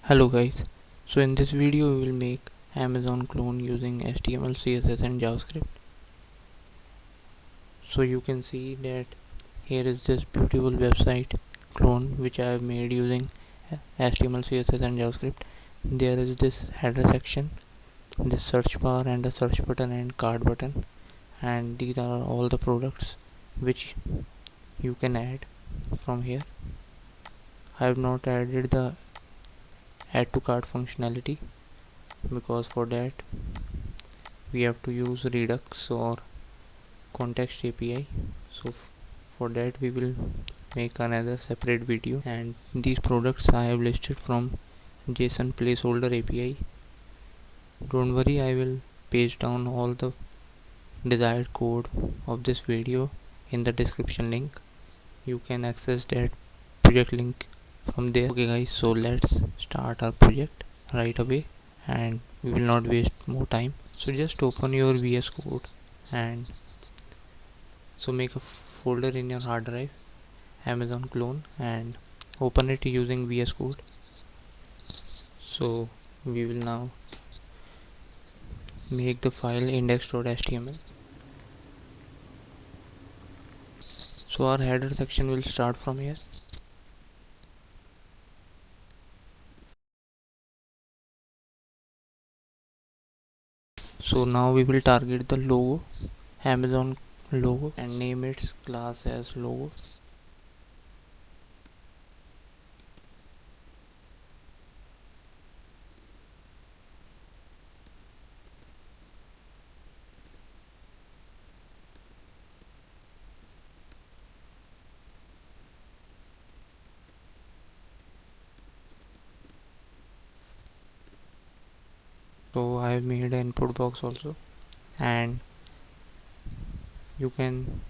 Hello guys, so in this video we will make Amazon clone using HTML, CSS and JavaScript. So you can see that here is this beautiful website clone which I have made using HTML, CSS and JavaScript. There is this header section, this search bar and the search button and cart button, and these are all the products which you can add from here. I have not added the add to cart functionality because for that we have to use Redux or context API. So for that we will make another separate video, and these products I have listed from JSON placeholder API. Don't worry, I will paste down all the desired code of this video in the description link. You can access that project link from there. Okay guys, so let's start our project right away and we will not waste more time. So just open your VS Code and so make a folder in your hard drive, Amazon clone, and open it using VS Code. So we will now make the file index.html. So our header section will start from here. So now we will target the logo, Amazon logo, and name its class as logo. So I have made an input box also, and you can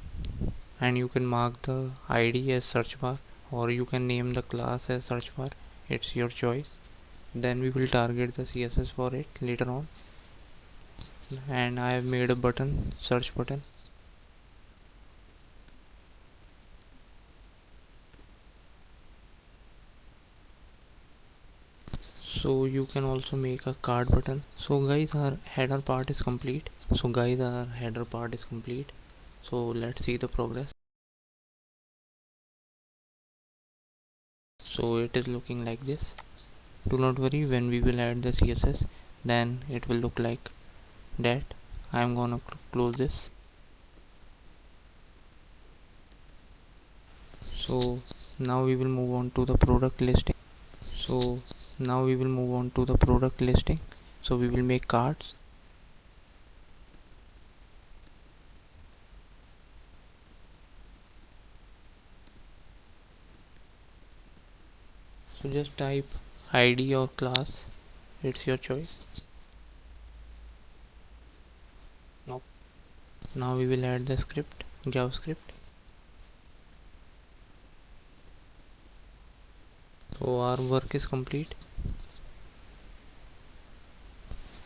mark the ID as search bar, or you can name the class as search bar. It's your choice. Then we will target the CSS for it later on, and I have made a button, search button. So you can also make a card button. So guys, our header part is complete. So let's see the progress. So it is looking like this. Do not worry, when we will add the CSS, then it will look like that. I'm gonna close this. So now we will move on to the product listing. So we will make cards. So just type ID or class, it's your choice. Now we will add the script, JavaScript. So our work is complete.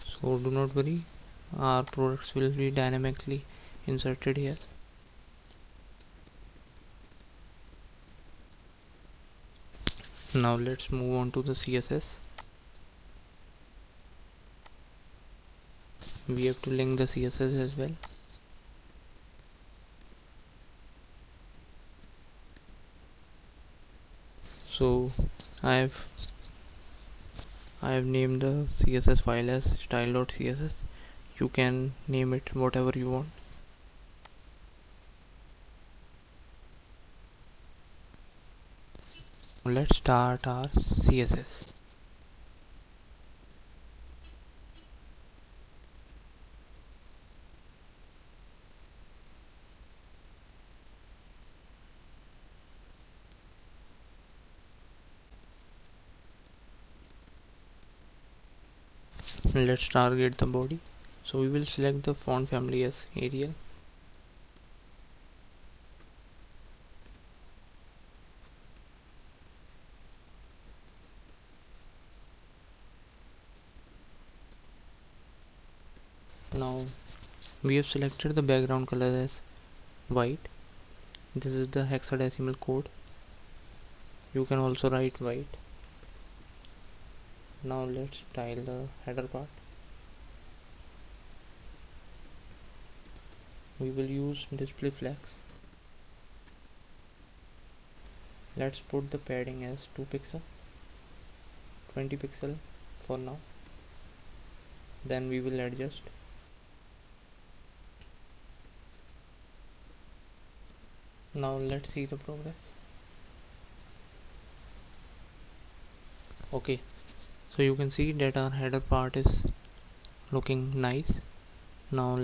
So do not worry, our products will be dynamically inserted here. Now let's move on to the CSS. We have to link the CSS as well. So I have named the CSS file as style.css. You can name it whatever you want. Let's start our CSS. Let's target the body. So we will select the font family as Arial. Now we have selected the background color as white. This is the hexadecimal code. You can also write white. Now let's style the header part. We will use display flex. Let's put the padding as 2 pixel, 20 pixel for now. Then we will adjust. Now let's see the progress. Okay, so you can see that our header part is looking nice. Now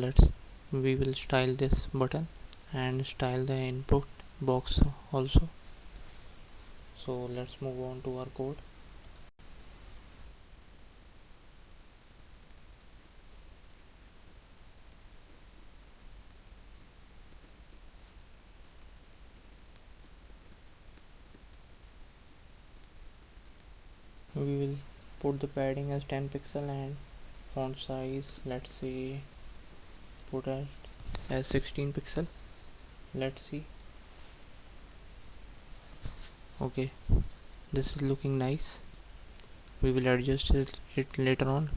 we will style this button and style the input box also. So let's move on to our code. We will put the padding as 10 pixel and font size, let's say put it as 16 pixel. Let's see. Okay, this is looking nice. We will adjust it later on,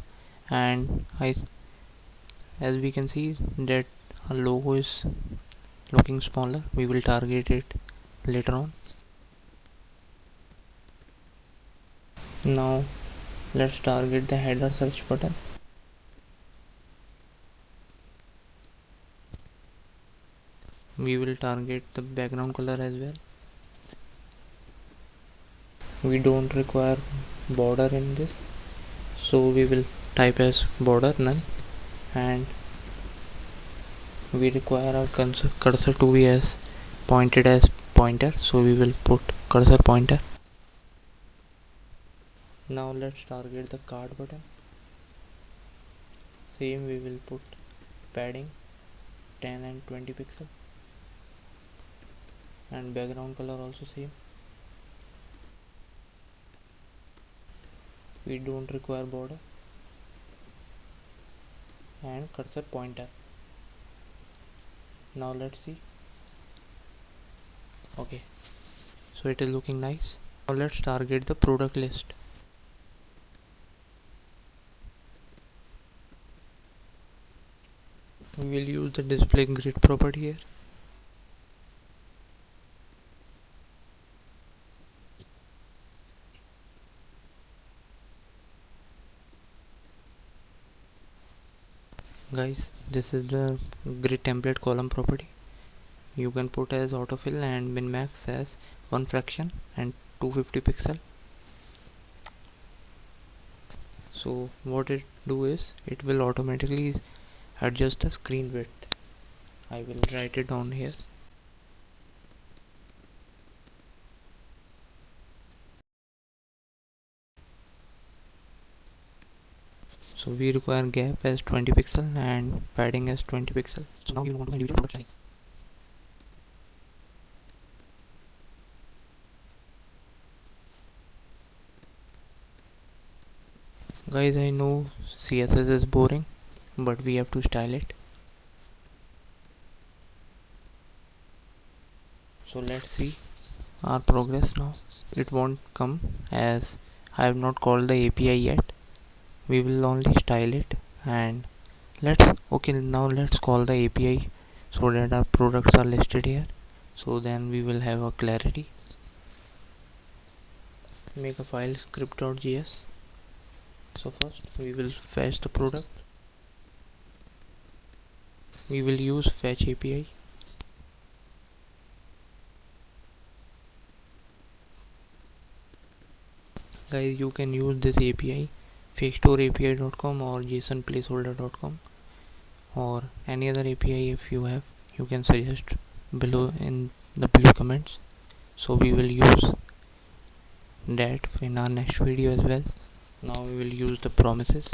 and as we can see that our logo is looking smaller. We will target it later on. Now let's target the header search button. We will target the background color as well. We don't require border in this, so we will type as border none, and we require our cursor to be as pointed as pointer, so we will put cursor pointer. Now let's target the card button. Same, we will put padding 10 and 20 pixel, and background color also same. We don't require border, and cursor pointer. Now let's see. Okay, so it is looking nice. Now let's target the product list. We will use the display grid property here. Guys, this is the grid template column property. You can put as autofill and min max as 1 fraction and 250 pixel. So what it do is it will automatically adjust the screen width. I will write it down here. So we require gap as 20 pixel and padding as 20 pixel. So now you want to individual product size. Guys, I know CSS is boring, but we have to style it. So let's see our progress now. It won't come as I have not called the API yet. We will only style it, and now let's call the API so that our products are listed here. So then we will have a clarity. Make a file script.js. So first we will fetch the product. We will use fetch API. Guys, you can use this API fakestore.api.com or jsonplaceholder.com or any other API. If you have, you can suggest below in the below comments. So we will use that in our next video as well. Now we will use the promises.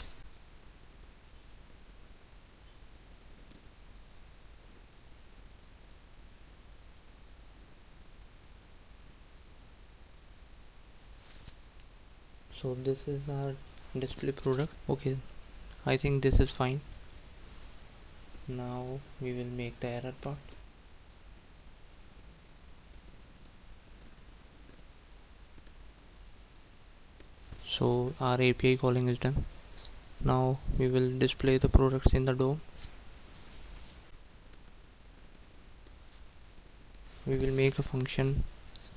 So this is our display product. Okay, I think this is fine. Now we will make the error part. So our API calling is done. Now we will display the products in the DOM. We will make a function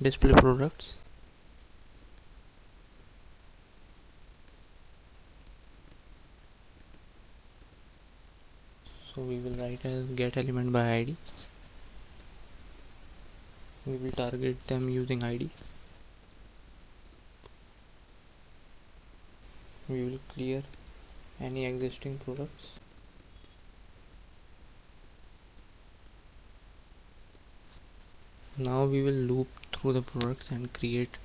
display products. So we will write as get element by ID. We will target them using ID. We will clear any existing products. Now we will loop through the products and create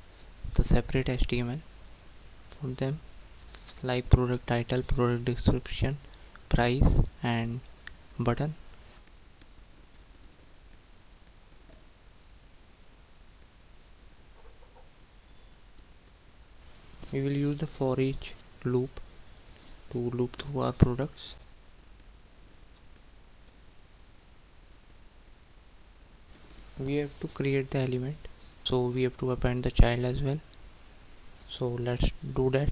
the separate HTML for them, like product title, product description, price and button. We will use the for each loop to loop through our products. We have to create the element, so we have to append the child as well. So let's do that.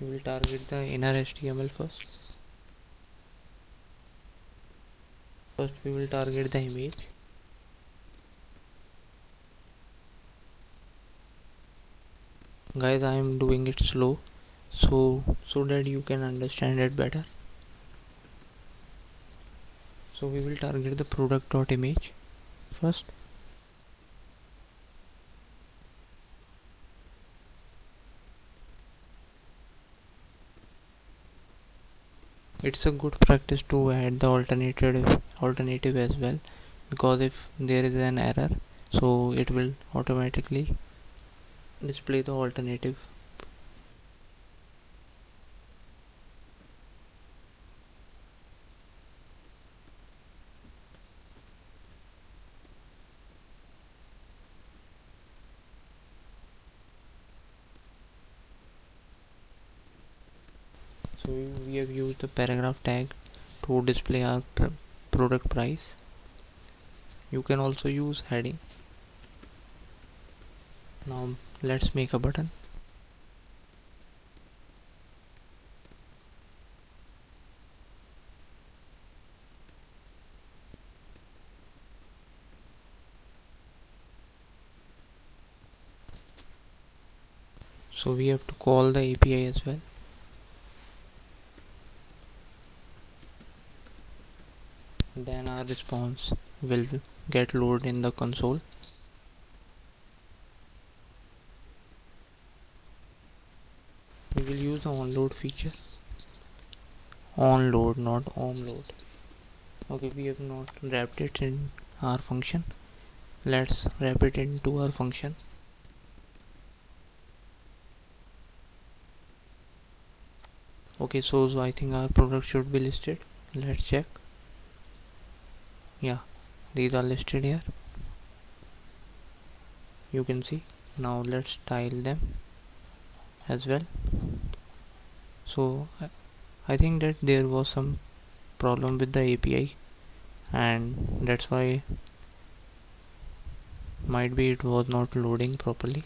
We will target the inner HTML first. First we will target the image. Guys, I am doing it slow so that you can understand it better. So we will target the product.image first. It's a good practice to add the alternative as well, because if there is an error, so it will automatically display the alternative. So we have used the paragraph tag to display our product price. You can also use heading. Now let's make a button. So we have to call the API as well. Then our response will get loaded in the console. We will use the onload feature. Onload, not onload. Okay, we have not wrapped it in our function. Let's wrap it into our function. Okay, so I think our product should be listed. Let's check. Yeah, these are listed here. You can see. Now let's style them as well. So I think that there was some problem with the API, and that's why might be it was not loading properly.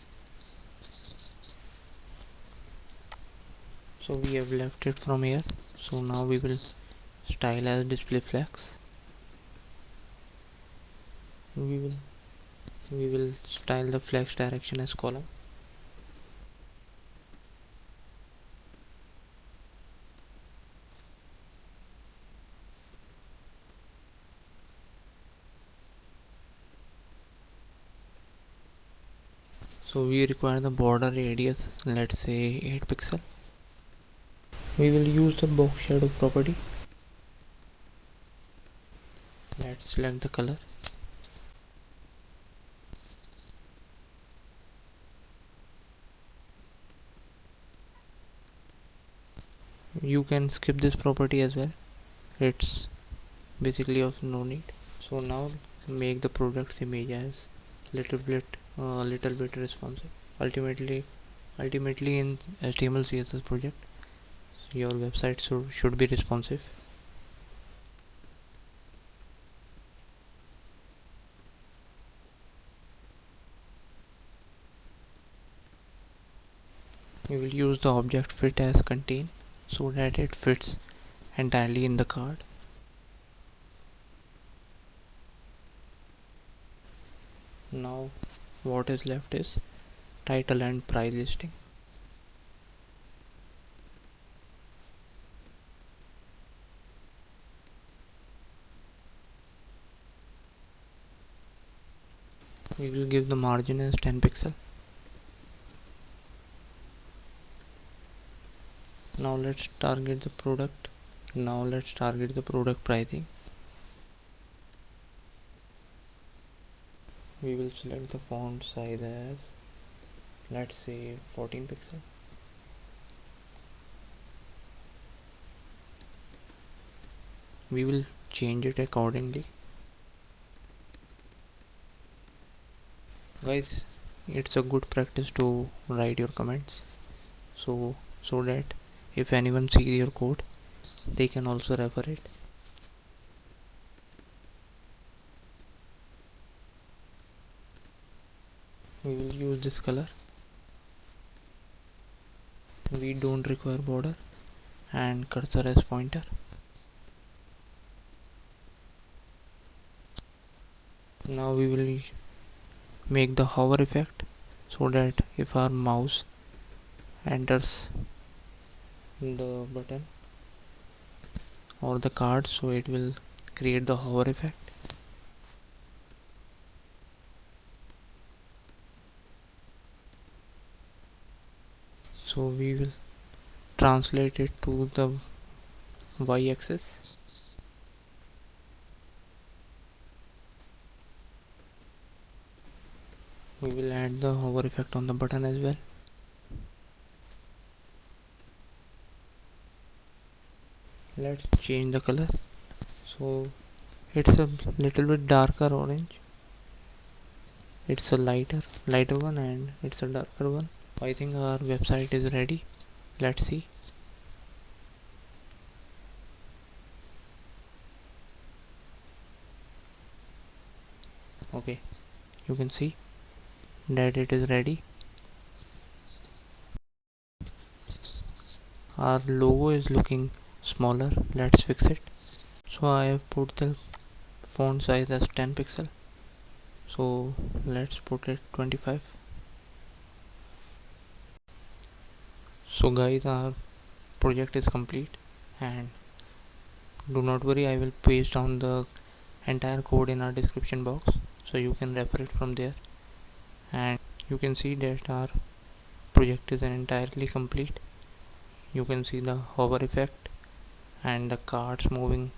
So we have left it from here. So now we will style as display flex. We will style the flex direction as column. So we require the border radius, let's say 8 pixel. We will use the box shadow property. Let's select the color. You can skip this property as well. It's basically of no need. So now make the product's image as little bit responsive. Ultimately in HTML CSS project, your website should be responsive. We will use the object fit as contain so that it fits entirely in the card. Now what is left is title and price listing. We will give the margin as 10 pixel. Now let's target the product. Pricing. We will select the font size as, let's say, 14 pixel. We will change it accordingly. Guys, it's a good practice to write your comments so that if anyone sees your code, they can also refer it. We will use this color. We don't require border and cursor as pointer. Now we will make the hover effect so that if our mouse enters the button or the card, so it will create the hover effect. So we will translate it to the y-axis. We will add the hover effect on the button as well. Let's change the color so it's a little bit darker orange. It's a lighter one and it's a darker one. I think our website is ready. Let's see. Okay, you can see that it is ready. Our logo is looking smaller. Let's fix it. So I have put the font size as 10 pixel. So let's put it 25. So guys, our project is complete, and do not worry, I will paste down the entire code in our description box so you can refer it from there, and you can see that our project is entirely complete. You can see the hover effect and the cards moving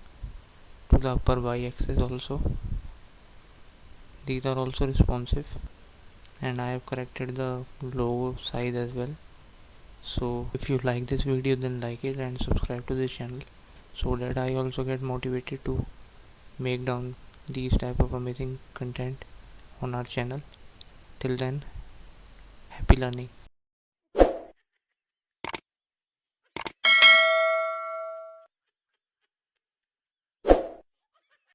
to the upper y-axis also. These are also responsive, and I have corrected the logo size as well. So if you like this video, then like it and subscribe to this channel so that I also get motivated to make down these type of amazing content on our channel. Till then, happy learning.